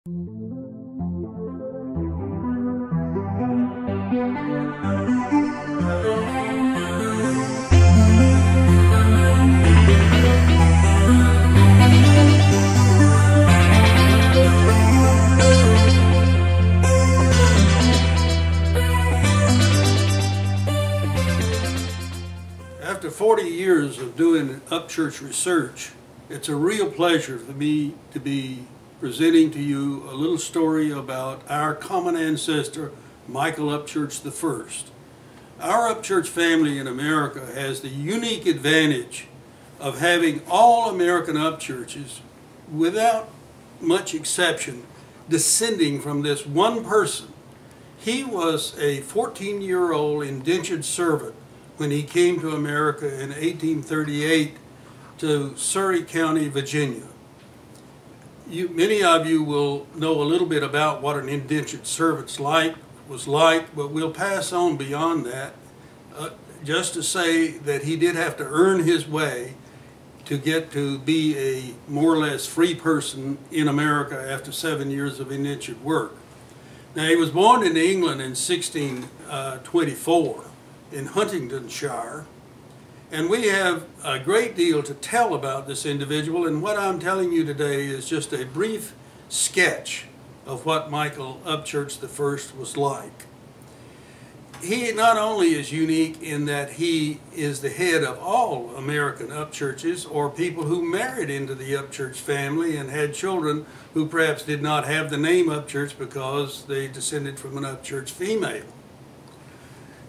After 40 years of doing Upchurch research, it's a real pleasure for me to be presenting to you a little story about our common ancestor, Michael Upchurch I. Our Upchurch family in America has the unique advantage of having all American Upchurches, without much exception, descending from this one person. He was a 14-year-old indentured servant when he came to America in 1838 to Surry County, Virginia. Many of you will know a little bit about what an indentured servant was like, but we'll pass on beyond that, just to say that he did have to earn his way to get to be a more or less free person in America after 7 years of indentured work. Now, he was born in England in 1624 in Huntingdonshire, and we have a great deal to tell about this individual, and what I'm telling you today is just a brief sketch of what Michael Upchurch I was like. He not only is unique in that he is the head of all American Upchurches, or people who married into the Upchurch family and had children who perhaps did not have the name Upchurch because they descended from an Upchurch female.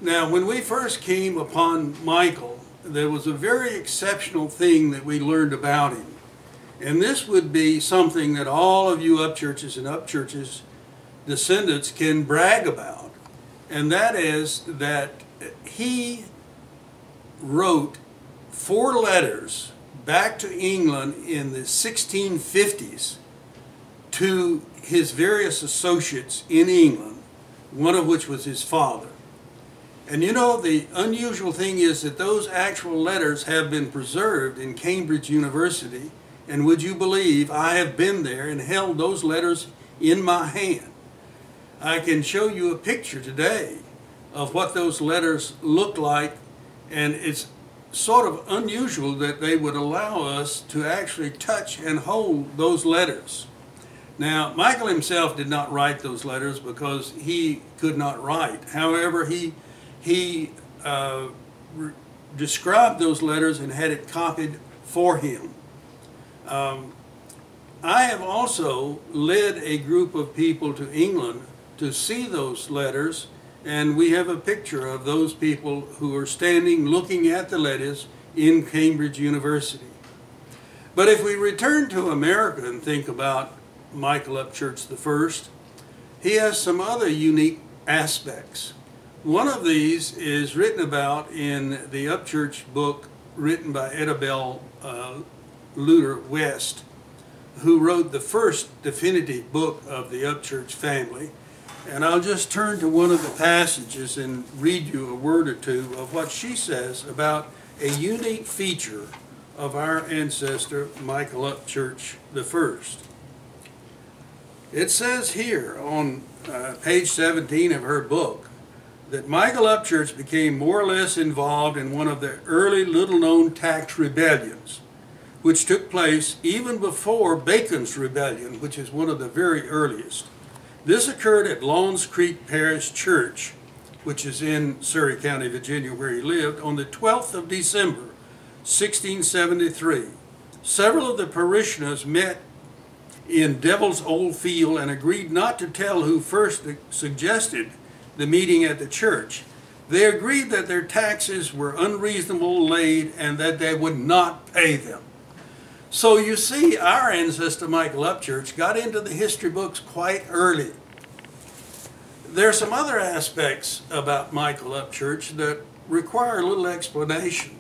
Now, when we first came upon Michael, there was a very exceptional thing that we learned about him. And this would be something that all of you Upchurches and Upchurches descendants can brag about. And that is that he wrote 4 letters back to England in the 1650s to his various associates in England, one of which was his father. And you know, the unusual thing is that those actual letters have been preserved in Cambridge University, and would you believe I have been there and held those letters in my hand. I can show you a picture today of what those letters look like, and it's sort of unusual that they would allow us to actually touch and hold those letters. Now, Michael himself did not write those letters because he could not write. However, he described those letters and had it copied for him. I have also led a group of people to England to see those letters, and we have a picture of those people who are standing looking at the letters in Cambridge University. But if we return to America and think about Michael Upchurch I, he has some other unique aspects. One of these is written about in the Upchurch book written by Annabelle Luter West, who wrote the first definitive book of the Upchurch family. And I'll just turn to one of the passages and read you a word or two of what she says about a unique feature of our ancestor, Michael Upchurch I. It says here on page 17 of her book that Michael Upchurch became more or less involved in one of the early little-known tax rebellions, which took place even before Bacon's Rebellion, which is one of the very earliest. This occurred at Lawns Creek Parish Church, which is in Surry County, Virginia, where he lived, on the 12th of December, 1673. Several of the parishioners met in Devil's Old Field and agreed not to tell who first suggested the meeting at the church. They agreed that their taxes were unreasonably laid and that they would not pay them. So you see, our ancestor Michael Upchurch got into the history books quite early. There are some other aspects about Michael Upchurch that require a little explanation.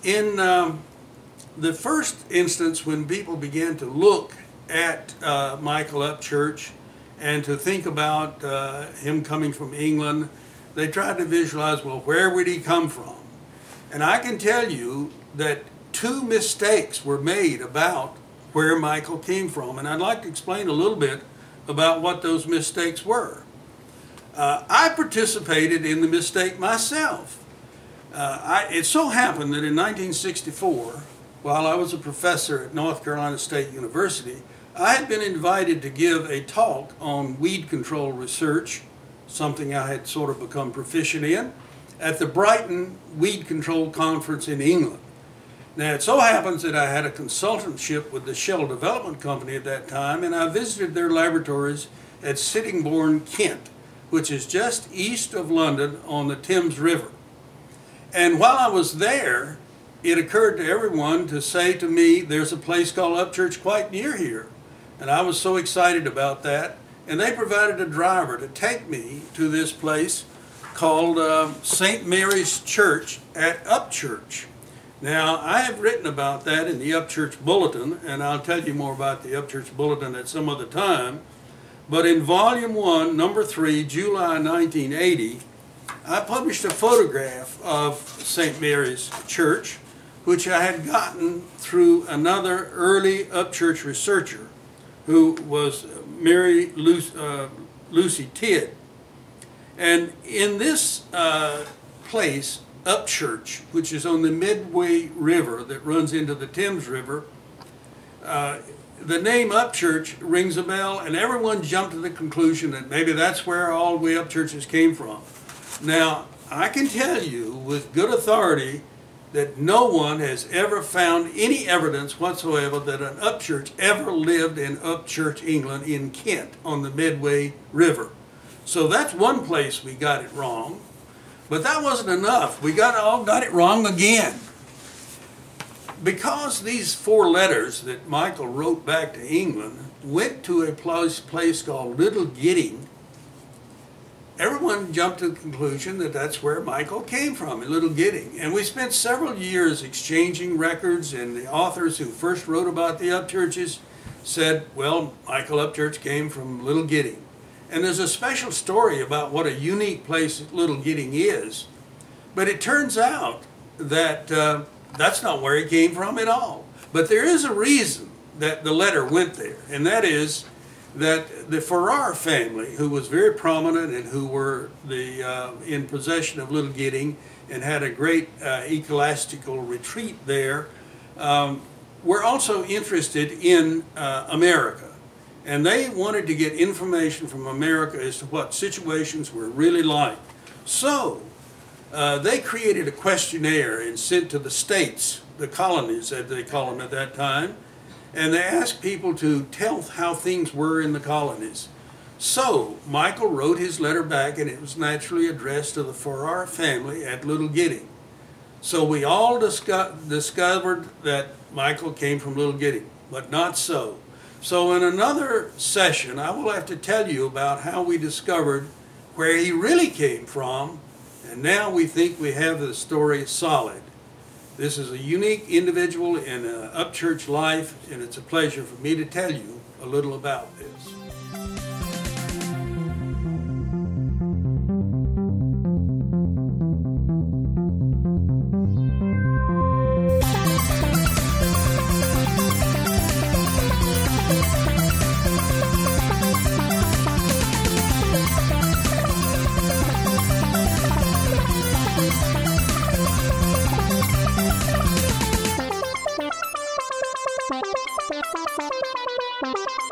In the first instance, when people began to look at Michael Upchurch and to think about him coming from England, they tried to visualize, well, where would he come from? And I can tell you that 2 mistakes were made about where Michael came from. And I'd like to explain a little bit about what those mistakes were. I participated in the mistake myself. It so happened that in 1964, while I was a professor at North Carolina State University, I had been invited to give a talk on weed control research, something I had sort of become proficient in, at the Brighton Weed Control Conference in England. Now, it so happens that I had a consultantship with the Shell Development Company at that time, and I visited their laboratories at Sittingbourne, Kent, which is just east of London on the Thames River. And while I was there, it occurred to everyone to say to me, there's a place called Upchurch quite near here. And I was so excited about that. And they provided a driver to take me to this place called St. Mary's Church at Upchurch. Now, I have written about that in the Upchurch Bulletin, and I'll tell you more about the Upchurch Bulletin at some other time. But in Volume 1, Number 3, July 1980, I published a photograph of St. Mary's Church, which I had gotten through another early Upchurch researcher, who was Mary Lucy Tidd. And in this place, Upchurch, which is on the Medway River that runs into the Thames River, the name Upchurch rings a bell, and everyone jumped to the conclusion that maybe that's where all we Upchurches came from. Now, I can tell you with good authority that no one has ever found any evidence whatsoever that an Upchurch ever lived in Upchurch, England, in Kent on the Medway River. So that's one place we got it wrong. But that wasn't enough. We all got it wrong again. Because these 4 letters that Michael wrote back to England went to a place called Little Gidding, everyone jumped to the conclusion that that's where Michael came from, in Little Gidding. And we spent several years exchanging records, and the authors who first wrote about the Upchurches said, well, Michael Upchurch came from Little Gidding. And there's a special story about what a unique place Little Gidding is. But it turns out that that's not where he came from at all. But there is a reason that the letter went there, and that is that the Farrar family, who was very prominent and who were in possession of Little Gidding and had a great ecclesiastical retreat there, were also interested in America. And they wanted to get information from America as to what situations were really like. So they created a questionnaire and sent to the states, the colonies as they call them at that time, and they asked people to tell how things were in the colonies. So Michael wrote his letter back, and it was naturally addressed to the Farrar family at Little Gidding. So we all discovered that Michael came from Little Gidding, but not so. So in another session, I will have to tell you about how we discovered where he really came from, and now we think we have the story solid. This is a unique individual in Upchurch life, and it's a pleasure for me to tell you a little about this. Thank you.